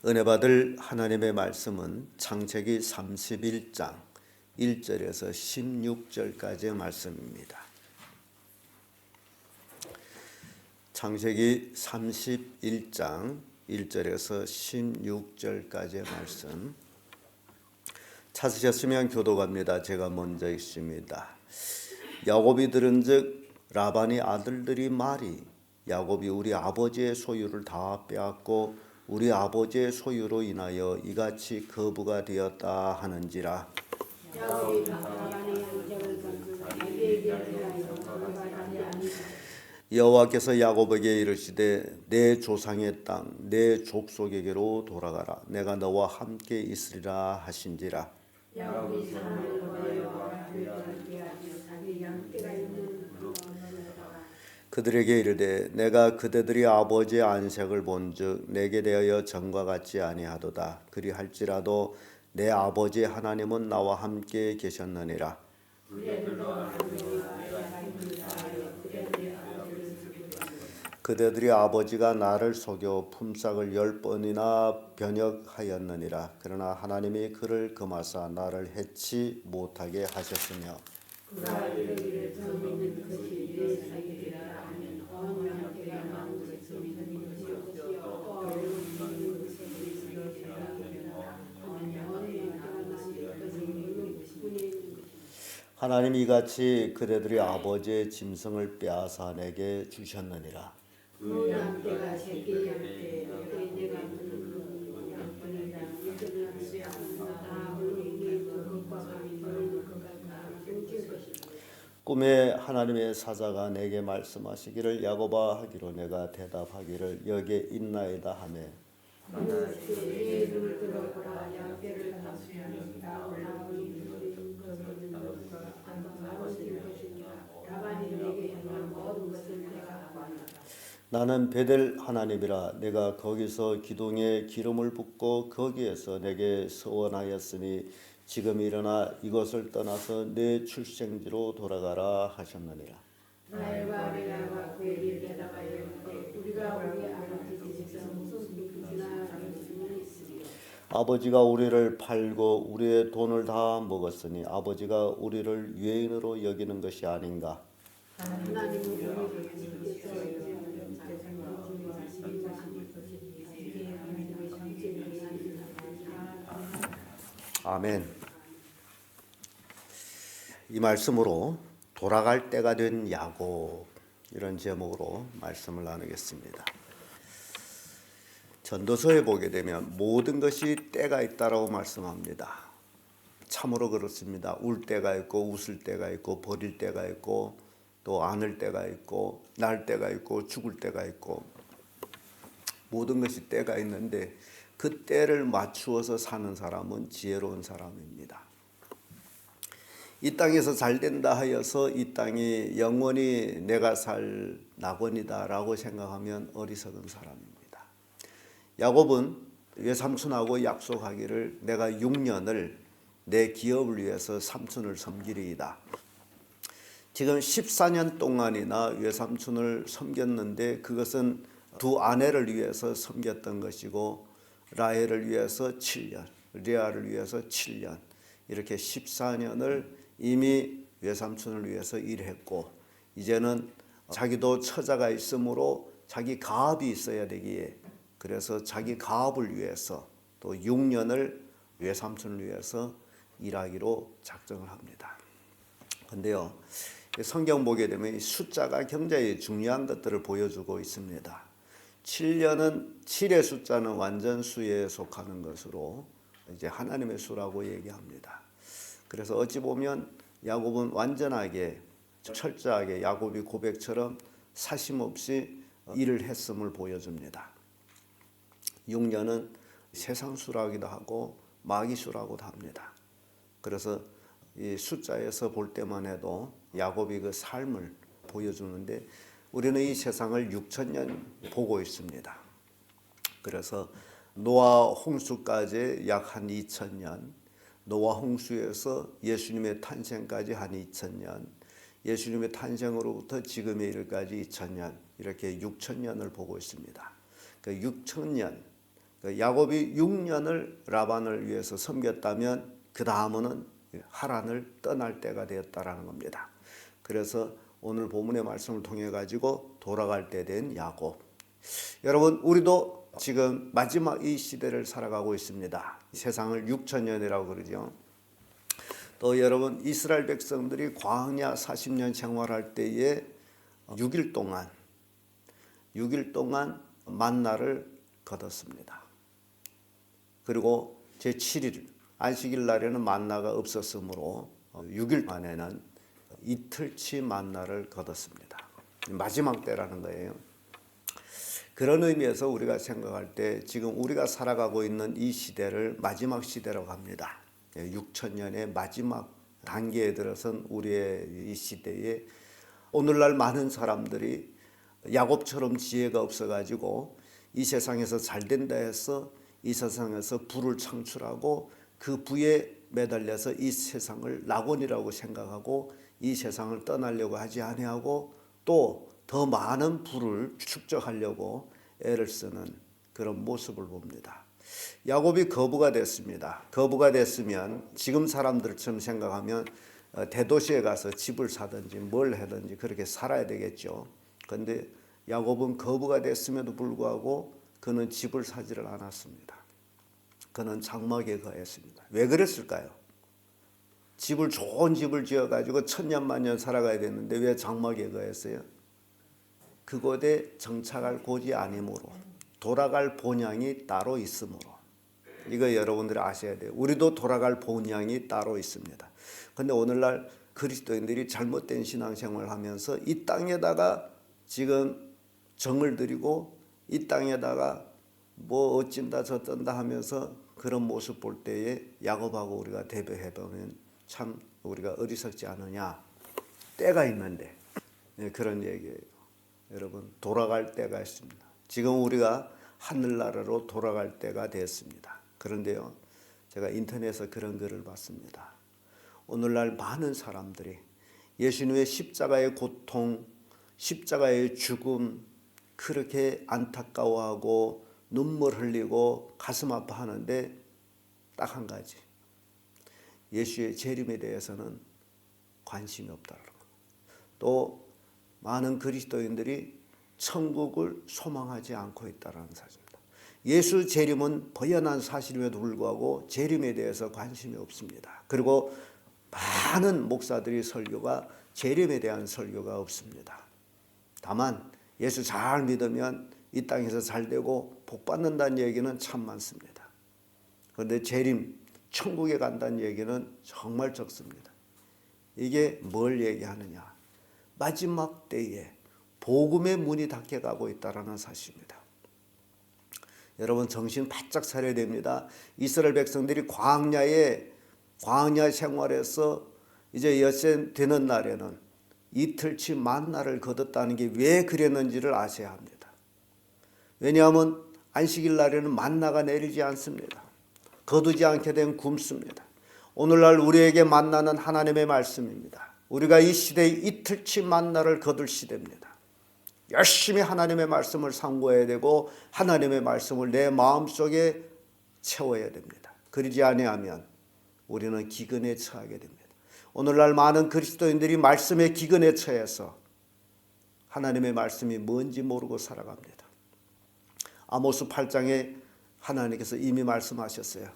은혜 받을 하나님의 말씀은 창세기 31장 1절에서 16절까지의 말씀입니다. 창세기 31장 1절에서 16절까지의 말씀 찾으셨으면 교독합니다. 제가 먼저 읽습니다. 야곱이 들은즉 라반의 아들들이 말이 야곱이 우리 아버지의 소유를 다 빼앗고 우리 아버지의 소유로 인하여 이같이 거부가 되었다 하는지라. 여호와께서 야곱에게 이르시되 내 조상의 땅 내 족속에게로 돌아가라. 내가 너와 함께 있으리라 하신지라. 야곱이 사람을 여호와가 자기 양떼가 있는 그들에게 이르되 내가 그대들이 아버지의 안색을 본즉 내게 대하여 전과 같지 아니하도다. 그리할지라도 내 아버지 하나님은 나와 함께 계셨느니라. 그대들이 아버지가 나를 속여 품삯을 10번이나 변역하였느니라. 그러나 하나님이 그를 금하사 나를 해치 못하게 하셨으며 하나님이 이같이 그대들의 아버지의 짐승을 빼앗아 내게 주셨느니라. 그 양떼가 새끼 양떼 내가 꿈에 하나님의 사자가 내게 말씀하시기를 야곱아 하기로 내가 대답하기를 여기에 있나이다 하며 나는 베델 하나님이라. 내가 거기서 기둥에 기름을 붓고 거기에서 내게 서원하였으니 지금 일어나 이것을 떠나서 내 출생지로 돌아가라 하셨느니라. 아버지가 우리를 팔고 우리의 돈을 다 먹었으니 아버지가 우리를 유인으로 여기는 것이 아닌가. 아멘. 이 말씀으로 돌아갈 때가 된 야곱, 이런 제목으로 말씀을 나누겠습니다. 전도서에 보게 되면 모든 것이 때가 있다라고 말씀합니다. 참으로 그렇습니다. 울 때가 있고 웃을 때가 있고 버릴 때가 있고 또 안을 때가 있고 날 때가 있고 죽을 때가 있고 모든 것이 때가 있는데 그 때를 맞추어서 사는 사람은 지혜로운 사람입니다. 이 땅에서 잘 된다 하여서 이 땅이 영원히 내가 살 낙원이다라고 생각하면 어리석은 사람입니다. 야곱은 외삼촌하고 약속하기를 내가 6년을 내 기업을 위해서 삼촌을 섬기리이다. 지금 14년 동안이나 외삼촌을 섬겼는데 그것은 두 아내를 위해서 섬겼던 것이고 라헬을 위해서 7년, 레아를 위해서 7년 이렇게 14년을 이미 외삼촌을 위해서 일했고 이제는 자기도 처자가 있으므로 자기 가업이 있어야 되기에 그래서 자기 가업을 위해서 또 6년을 외삼촌을 위해서 일하기로 작정을 합니다. 근데요, 성경 보게 되면 숫자가 굉장히 중요한 것들을 보여주고 있습니다. 7년은 7의 숫자는 완전수에 속하는 것으로 이제 하나님의 수라고 얘기합니다. 그래서 어찌 보면 야곱은 완전하게 철저하게 야곱이 고백처럼 사심없이 일을 했음을 보여줍니다. 6년은 세상수라기도 하고 마귀수라고도 합니다. 그래서 이 숫자에서 볼 때만 해도 야곱이 그 삶을 보여주는데 우리는 이 세상을 6,000년 보고 있습니다. 그래서 노아 홍수까지 약 한 2,000년, 노아 홍수에서 예수님의 탄생까지 한 2,000년, 예수님의 탄생으로부터 지금의 일까지 2,000년, 이렇게 6,000년을 보고 있습니다. 그 6,000년, 야곱이 6년을 라반을 위해서 섬겼다면 그 다음은 하란을 떠날 때가 되었다라는 겁니다. 그래서 오늘 본문의 말씀을 통해 가지고 돌아갈 때 된 야곱. 여러분, 우리도 지금 마지막 이 시대를 살아가고 있습니다. 세상을 6천년이라고 그러죠. 또 여러분, 이스라엘 백성들이 광야 40년 생활할 때에 6일 동안 만나를 거뒀습니다. 그리고 제7일 안식일 날에는 만나가 없었으므로 6일 만에는 이틀치 만나를 거뒀습니다. 마지막 때라는 거예요. 그런 의미에서 우리가 생각할 때 지금 우리가 살아가고 있는 이 시대를 마지막 시대라고 합니다. 6천년의 마지막 단계에 들어선 우리의 이 시대에 오늘날 많은 사람들이 야곱처럼 지혜가 없어가지고 이 세상에서 잘된다 해서 이 세상에서 부를 창출하고 그 부에 매달려서 이 세상을 낙원이라고 생각하고 이 세상을 떠나려고 하지 아니하고 또 더 많은 부를 축적하려고 애를 쓰는 그런 모습을 봅니다. 야곱이 거부가 됐습니다. 거부가 됐으면 지금 사람들처럼 생각하면 대도시에 가서 집을 사든지 뭘 하든지 그렇게 살아야 되겠죠. 그런데 야곱은 거부가 됐음에도 불구하고 그는 집을 사지를 않았습니다. 그는 장막에 거했습니다. 왜 그랬을까요? 좋은 집을 지어가지고 천년만년 살아가야 되는데 왜 장막에 거했어요? 그곳에 정착할 곳이 아니므로, 돌아갈 본향이 따로 있으므로. 이거 여러분들이 아셔야 돼요. 우리도 돌아갈 본향이 따로 있습니다. 그런데 오늘날 그리스도인들이 잘못된 신앙생활을 하면서 이 땅에다가 지금 정을 들이고 이 땅에다가 뭐 어찐다 저쩐다 하면서 그런 모습 볼 때에 야곱하고 우리가 대비해보면 참 우리가 어리석지 않으냐. 때가 있는데 그런 얘기예요. 여러분, 돌아갈 때가 있습니다. 지금 우리가 하늘나라로 돌아갈 때가 됐습니다. 그런데요, 제가 인터넷에서 그런 글을 봤습니다. 오늘날 많은 사람들이 예수님의 십자가의 고통, 십자가의 죽음 그렇게 안타까워하고 눈물 흘리고 가슴 아파하는데 딱 한 가지, 예수의 재림에 대해서는 관심이 없다는 거. 또 많은 그리스도인들이 천국을 소망하지 않고 있다는 사실입니다. 예수 재림은 번연한 사실임에도 불구하고 재림에 대해서 관심이 없습니다. 그리고 많은 목사들이 설교가 재림에 대한 설교가 없습니다. 다만 예수 잘 믿으면 이 땅에서 잘 되고 복 받는다는 얘기는 참 많습니다. 그런데 재림, 천국에 간다는 얘기는 정말 적습니다. 이게 뭘 얘기하느냐? 마지막 때에 복음의 문이 닫혀가고 있다는 사실입니다. 여러분, 정신 바짝 차려야 됩니다. 이스라엘 백성들이 광야 생활에서 이제 엿새 되는 날에는 이틀치 만나를 거뒀다는 게 왜 그랬는지를 아셔야 합니다. 왜냐하면 안식일 날에는 만나가 내리지 않습니다. 거두지 않게 되면 굶습니다. 오늘날 우리에게 만나는 하나님의 말씀입니다. 우리가 이 시대에 이틀치 만나를 거둘 시대입니다. 열심히 하나님의 말씀을 상고해야 되고 하나님의 말씀을 내 마음속에 채워야 됩니다. 그러지 아니하면 우리는 기근에 처하게 됩니다. 오늘날 많은 그리스도인들이 말씀의 기근에 처해서 하나님의 말씀이 뭔지 모르고 살아갑니다. 아모스 8장에 하나님께서 이미 말씀하셨어요.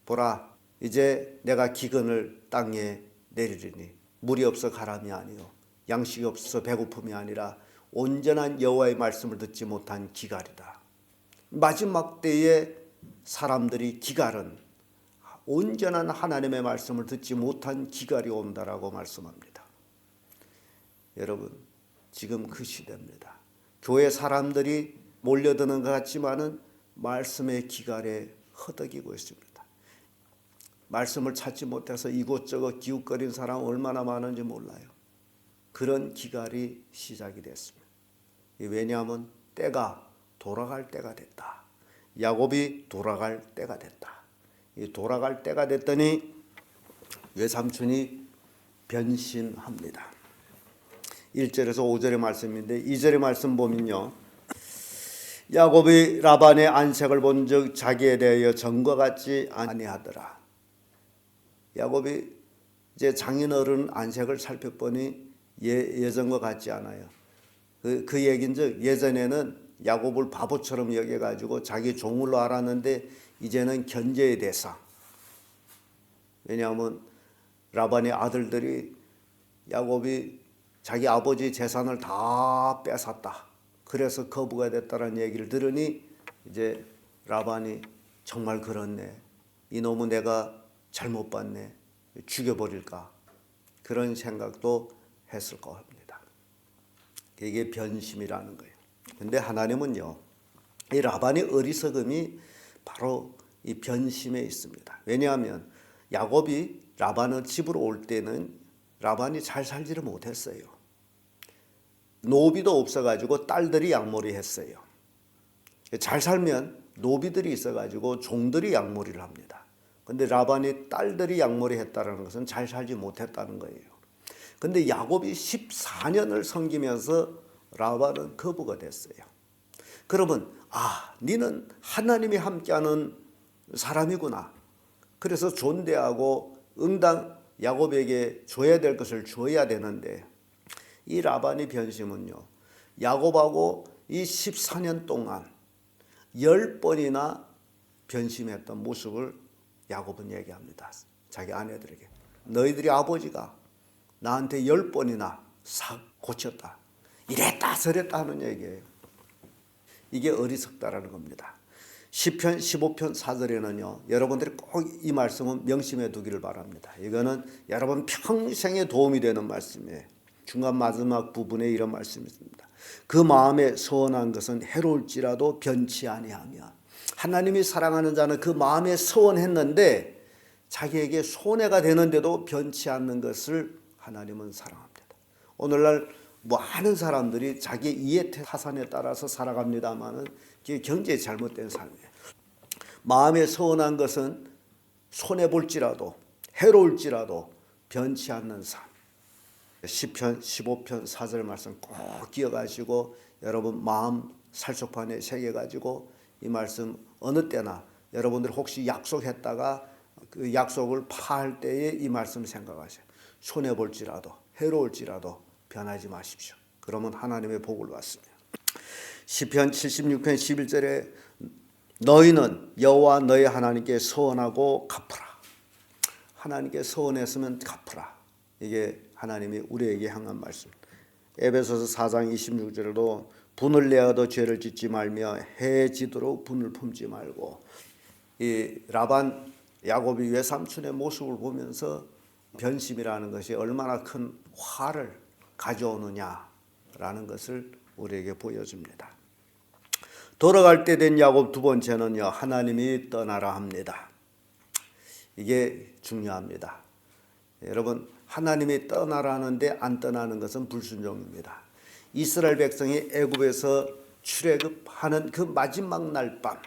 보라, 이제 내가 기근을 땅에 내리리니 물이 없어 가람이 아니요 양식이 없어서 배고픔이 아니라 온전한 여호와의 말씀을 듣지 못한 기갈이다. 마지막 때에 사람들이 기갈은 온전한 하나님의 말씀을 듣지 못한 기갈이 온다라고 말씀합니다. 여러분, 지금 그 시대입니다. 교회 사람들이 몰려드는 것 같지만은 말씀의 기갈에 허덕이고 있습니다. 말씀을 찾지 못해서 이곳저곳 기웃거린 사람 얼마나 많은지 몰라요. 그런 기갈이 시작이 됐습니다. 왜냐하면 때가 돌아갈 때가 됐다. 야곱이 돌아갈 때가 됐다. 이 돌아갈 때가 됐더니 외삼촌이 변신합니다. 1절에서 5절의 말씀인데 2절의 말씀 보면요, 야곱이 라반의 안색을 본즉 자기에 대하여 전과 같지 아니하더라. 야곱이 이제 장인어른 안색을 살펴보니 예전과 같지 않아요. 그 얘긴즉 예전에는 야곱을 바보처럼 여겨가지고 자기 종으로 알았는데 이제는 견제의 대상. 왜냐하면 라반의 아들들이 야곱이 자기 아버지 재산을 다 뺏었다. 그래서 거부가 됐다는 얘기를 들으니 이제 라반이 정말 그렇네. 이놈은 내가 잘못 봤네. 죽여버릴까. 그런 생각도 했을 겁니다. 이게 변심이라는 거예요. 근데 하나님은요, 이 라반의 어리석음이 바로 이 변심에 있습니다. 왜냐하면 야곱이 라반의 집으로 올 때는 라반이 잘 살지를 못했어요. 노비도 없어가지고 딸들이 양몰이 했어요. 잘 살면 노비들이 있어가지고 종들이 양몰이를 합니다. 근데 라반이 딸들이 양몰이 했다는 것은 잘 살지 못했다는 거예요. 근데 야곱이 14년을 섬기면서 라반은 거부가 됐어요. 그러면 너는 하나님이 함께하는 사람이구나. 그래서 존대하고 응당 야곱에게 줘야 될 것을 줘야 되는데 이 라반의 변심은요, 야곱하고 이 14년 동안 10번이나 변심했던 모습을 야곱은 얘기합니다. 자기 아내들에게. 너희들이 아버지가 나한테 10번이나 싹 고쳤다. 이랬다 저랬다 하는 얘기예요. 이게 어리석다라는 겁니다. 시편 15편 4절에는요. 여러분들이 꼭 이 말씀은 명심해 두기를 바랍니다. 이거는 여러분 평생에 도움이 되는 말씀이에요. 중간 마지막 부분에 이런 말씀이 있습니다. 그 마음에 서원한 것은 해로울지라도 변치 아니하며 하나님이 사랑하는 자는 그 마음에 서원했는데 자기에게 손해가 되는데도 변치 않는 것을 하나님은 사랑합니다. 오늘날 많은 사람들이 자기 이해 타산에 따라서 살아갑니다마는 그게 경제에 잘못된 삶이에요. 마음에 서운한 것은 손해볼지라도 해로울지라도 변치 않는 삶. 시편 15편 4절 말씀 꼭 기억하시고 여러분 마음 살속판에 새겨가지고 이 말씀 어느 때나 여러분들 혹시 약속했다가 그 약속을 파할 때에 이 말씀 생각하세요. 손해볼지라도 해로울지라도 변하지 마십시오. 그러면 하나님의 복을 받습니다. 시편 76편 11절에 너희는 여호와 너희 하나님께 서원하고 갚으라. 하나님께 서원했으면 갚으라. 이게 하나님이 우리에게 향한 말씀. 에베소서 4장 26절에도 분을 내어도 죄를 짓지 말며 해지도록 분을 품지 말고 이 라반 야곱이 외삼촌의 모습을 보면서 변심이라는 것이 얼마나 큰 화를 가져오느냐라는 것을 우리에게 보여줍니다. 돌아갈 때 된 야곱 두 번째는요. 하나님이 떠나라 합니다. 이게 중요합니다. 여러분 하나님이 떠나라는데 안 떠나는 것은 불순종입니다. 이스라엘 백성이 애굽에서 출애굽하는 그 마지막 날 밤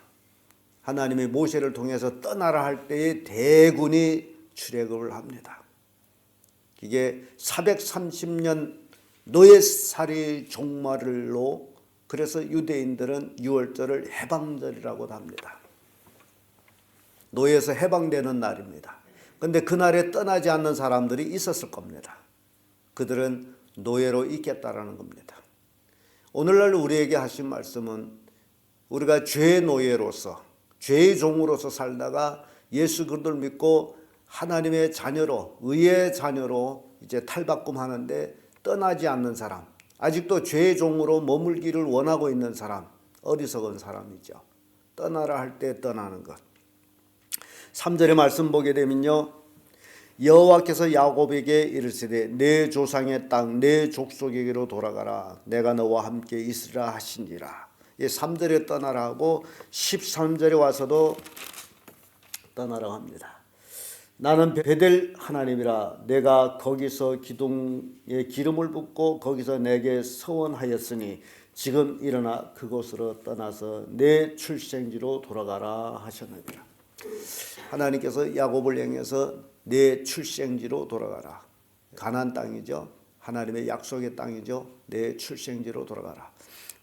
하나님이 모세를 통해서 떠나라 할 때에 대군이 출애굽을 합니다. 이게 430년 노예살이 종말로 그래서 유대인들은 6월절을 해방절이라고 합니다. 노예에서 해방되는 날입니다. 그런데 그날에 떠나지 않는 사람들이 있었을 겁니다. 그들은 노예로 있겠다라는 겁니다. 오늘날 우리에게 하신 말씀은 우리가 죄의 노예로서 죄의 종으로서 살다가 예수 그리스도를 믿고 하나님의 자녀로 의의 자녀로 이제 탈바꿈하는데 떠나지 않는 사람, 아직도 죄의 종으로 머물기를 원하고 있는 사람, 어리석은 사람이죠. 떠나라 할 때 떠나는 것. 3절의 말씀 보게 되면요. 여호와께서 야곱에게 이르시되 내 조상의 땅 내 족속에게로 돌아가라. 내가 너와 함께 있으라 하시니라. 3절에 떠나라 하고 13절에 와서도 떠나라 합니다. 나는 베델 하나님이라. 내가 거기서 기둥에 기름을 붓고 거기서 내게 서원하였으니 지금 일어나 그곳으로 떠나서 내 출생지로 돌아가라 하셨느니라. 하나님께서 야곱을 향해서 내 출생지로 돌아가라. 가나안 땅이죠. 하나님의 약속의 땅이죠. 내 출생지로 돌아가라.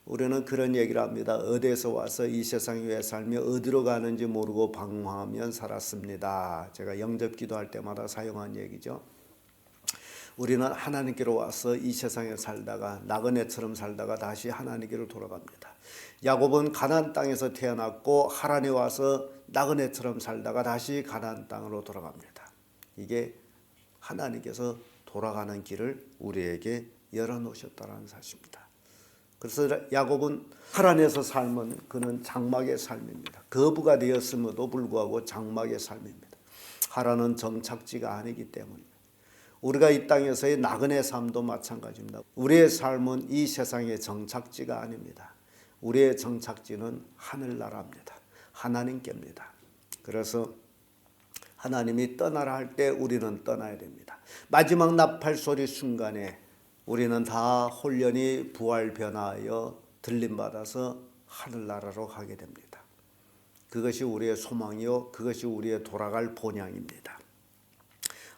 우리는 그런 얘기를 합니다. 어디에서 와서 이 세상에 왜 살며 어디로 가는지 모르고 방황하며 살았습니다. 제가 영접 기도할 때마다 사용한 얘기죠. 우리는 하나님께로 와서 이 세상에 살다가 나그네처럼 살다가 다시 하나님께로 돌아갑니다. 야곱은 가나안 땅에서 태어났고 하란에 와서 나그네처럼 살다가 다시 가나안 땅으로 돌아갑니다. 이게 하나님께서 돌아가는 길을 우리에게 열어놓으셨다는 사실입니다. 그래서 야곱은 하란에서 삶은 그는 장막의 삶입니다. 거부가 되었음에도 불구하고 장막의 삶입니다. 하란은 정착지가 아니기 때문입니다. 우리가 이 땅에서의 나그네 삶도 마찬가지입니다. 우리의 삶은 이 세상의 정착지가 아닙니다. 우리의 정착지는 하늘나라입니다. 하나님께입니다. 그래서 하나님이 떠나라 할 때 우리는 떠나야 됩니다. 마지막 나팔 소리 순간에 우리는 다 홀연히 부활 변화하여 들림받아서 하늘나라로 가게 됩니다. 그것이 우리의 소망이요 그것이 우리의 돌아갈 본향입니다.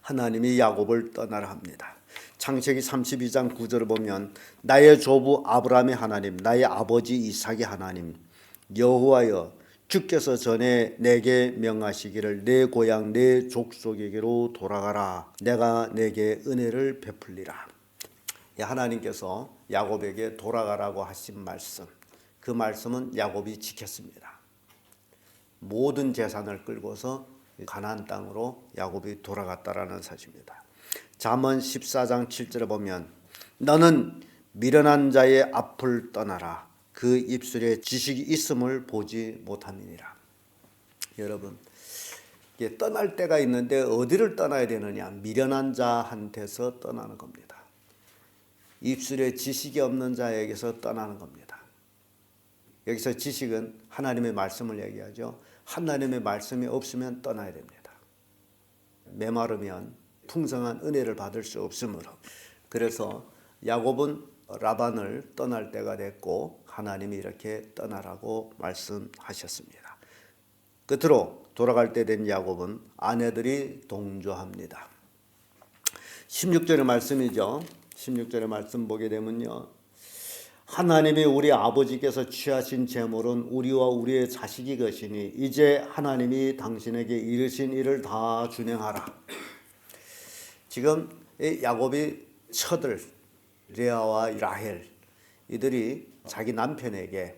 하나님이 야곱을 떠나라 합니다. 창세기 32장 9절을 보면 나의 조부 아브라함의 하나님 나의 아버지 이삭의 하나님 여호와여 주께서 전에 내게 명하시기를 내 고향 내 족속에게로 돌아가라 내가 내게 은혜를 베풀리라. 하나님께서 야곱에게 돌아가라고 하신 말씀, 그 말씀은 야곱이 지켰습니다. 모든 재산을 끌고서 가나안 땅으로 야곱이 돌아갔다라는 사실입니다. 잠언 14장 7절에 보면 너는 미련한 자의 앞을 떠나라 그 입술에 지식이 있음을 보지 못함이니라. 여러분, 떠날 때가 있는데 어디를 떠나야 되느냐? 미련한 자한테서 떠나는 겁니다. 입술에 지식이 없는 자에게서 떠나는 겁니다. 여기서 지식은 하나님의 말씀을 얘기하죠. 하나님의 말씀이 없으면 떠나야 됩니다. 메마르면 풍성한 은혜를 받을 수 없으므로. 그래서 야곱은 라반을 떠날 때가 됐고 하나님이 이렇게 떠나라고 말씀하셨습니다. 끝으로 돌아갈 때 된 야곱은 아내들이 동조합니다. 16절의 말씀이죠. 16절의 말씀 보게 되면요. 하나님이 우리 아버지께서 취하신 제물은 우리와 우리의 자식이 것이니 이제 하나님이 당신에게 이르신 일을 다 준행하라. 지금 야곱이 처들 레아와 라헬 이들이 자기 남편에게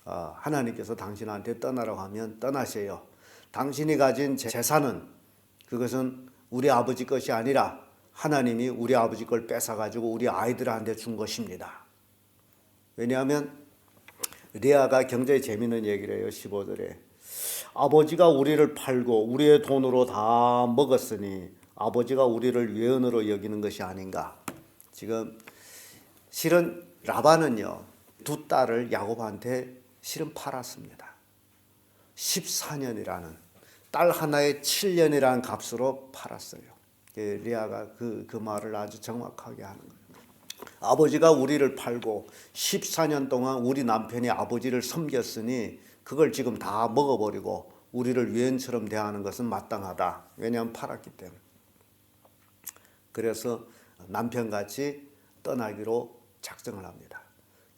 하나님께서 당신한테 떠나라고 하면 떠나세요. 당신이 가진 재산은 그것은 우리 아버지 것이 아니라 하나님이 우리 아버지 걸 뺏어가지고 우리 아이들한테 준 것입니다. 왜냐하면 레아가 굉장히 재미있는 얘기를 해요. 15절에 아버지가 우리를 팔고 우리의 돈으로 다 먹었으니 아버지가 우리를 외은으로 여기는 것이 아닌가. 지금 실은 라반은요 두 딸을 야곱한테 실은 팔았습니다. 14년이라는 딸 하나에 7년이라는 값으로 팔았어요. 레아가 그 말을 아주 정확하게 하는 거예요. 아버지가 우리를 팔고 14년 동안 우리 남편이 아버지를 섬겼으니 그걸 지금 다 먹어버리고 우리를 외인처럼 대하는 것은 마땅하다. 왜냐하면 팔았기 때문에. 그래서 남편같이 떠나기로 작정을 합니다.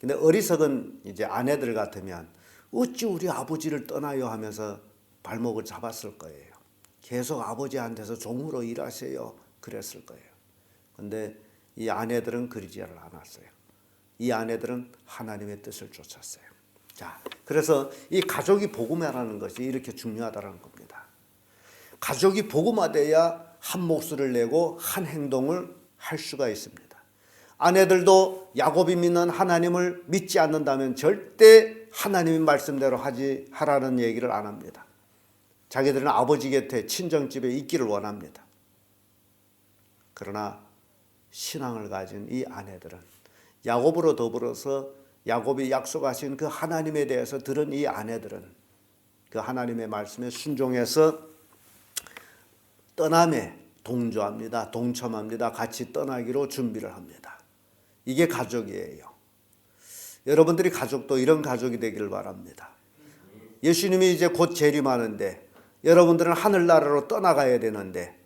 근데 어리석은 이제 아내들 같으면 어찌 우리 아버지를 떠나요 하면서 발목을 잡았을 거예요. 계속 아버지한테서 종으로 일하세요. 그랬을 거예요. 근데 이 아내들은 그러지 않았어요. 이 아내들은 하나님의 뜻을 쫓았어요. 자, 그래서 이 가족이 복음화라는 것이 이렇게 중요하다는 겁니다. 가족이 복음화돼야 한 목소리를 내고 한 행동을 할 수가 있습니다. 아내들도 야곱이 믿는 하나님을 믿지 않는다면 절대 하나님의 말씀대로 하라는 얘기를 안 합니다. 자기들은 아버지 곁에 친정집에 있기를 원합니다. 그러나 신앙을 가진 이 아내들은 야곱으로 더불어서 야곱이 약속하신 그 하나님에 대해서 들은 이 아내들은 그 하나님의 말씀에 순종해서 떠남에 동조합니다. 동참합니다. 같이 떠나기로 준비를 합니다. 이게 가족이에요. 여러분들이 가족도 이런 가족이 되기를 바랍니다. 예수님이 이제 곧 재림하는데 여러분들은 하늘나라로 떠나가야 되는데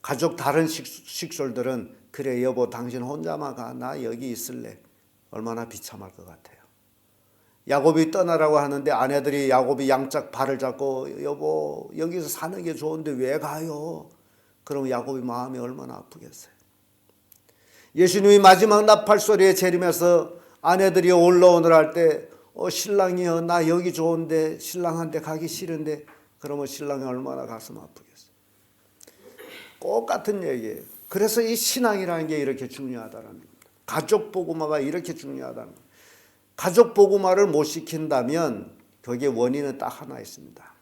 가족 다른 식솔들은 그래 여보 당신 혼자만 가 나 여기 있을래 얼마나 비참할 것 같아요. 야곱이 떠나라고 하는데 아내들이 야곱이 양짝 발을 잡고 여보 여기서 사는 게 좋은데 왜 가요? 그럼 야곱이 마음이 얼마나 아프겠어요. 예수님이 마지막 나팔 소리에 재림해서 아내들이 올라오느라 할 때 신랑이여 나 여기 좋은데 신랑한테 가기 싫은데 그러면 신랑이 얼마나 가슴 아프겠어요. 똑같은 얘기예요. 그래서 이 신앙이라는 게 이렇게 중요하다는 겁니다. 가족 복음화가 이렇게 중요하다는 겁니다. 가족 복음화를 못 시킨다면 거기에 원인은 딱 하나 있습니다.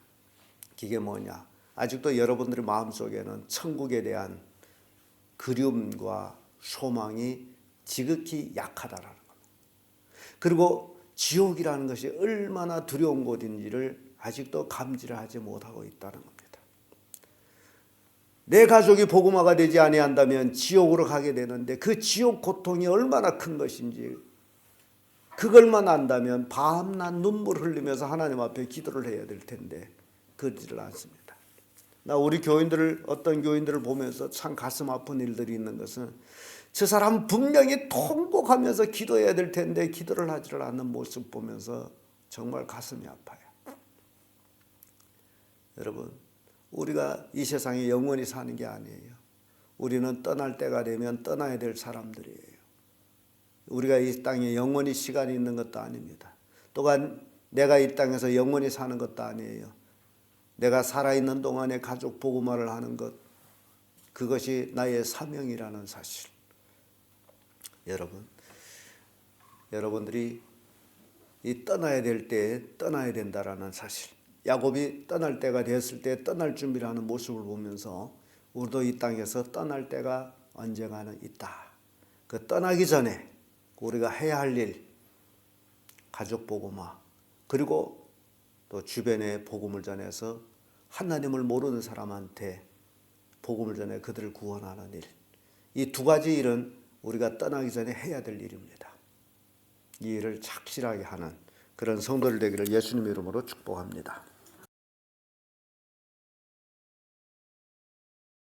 그게 뭐냐? 아직도 여러분들의 마음속에는 천국에 대한 그리움과 소망이 지극히 약하다라는 겁니다. 그리고 지옥이라는 것이 얼마나 두려운 곳인지를 아직도 감지를 하지 못하고 있다는 겁니다. 내 가족이 복음화가 되지 아니한다면 지옥으로 가게 되는데 그 지옥 고통이 얼마나 큰 것인지 그걸만 안다면 밤낮 눈물 흘리면서 하나님 앞에 기도를 해야 될 텐데 그러지를 않습니다. 나 우리 교인들을 어떤 교인들을 보면서 참 가슴 아픈 일들이 있는 것은 저 사람 분명히 통곡하면서 기도해야 될 텐데 기도를 하지를 않는 모습 보면서 정말 가슴이 아파요. 여러분 우리가 이 세상에 영원히 사는 게 아니에요. 우리는 떠날 때가 되면 떠나야 될 사람들이에요. 우리가 이 땅에 영원히 시간이 있는 것도 아닙니다. 또한 내가 이 땅에서 영원히 사는 것도 아니에요. 내가 살아있는 동안에 가족 복음화를 하는 것, 그것이 나의 사명이라는 사실. 여러분들이 이 떠나야 될 때에 떠나야 된다라는 사실. 야곱이 떠날 때가 됐을 때 떠날 준비를 하는 모습을 보면서 우리도 이 땅에서 떠날 때가 언젠가는 있다. 그 떠나기 전에 우리가 해야 할 일, 가족 복음화, 그리고 또 주변에 복음을 전해서 하나님을 모르는 사람한테 복음을 전해 그들을 구원하는 일. 이 두 가지 일은 우리가 떠나기 전에 해야 될 일입니다. 이 일을 착실하게 하는 그런 성도들 되기를 예수님의 이름으로 축복합니다.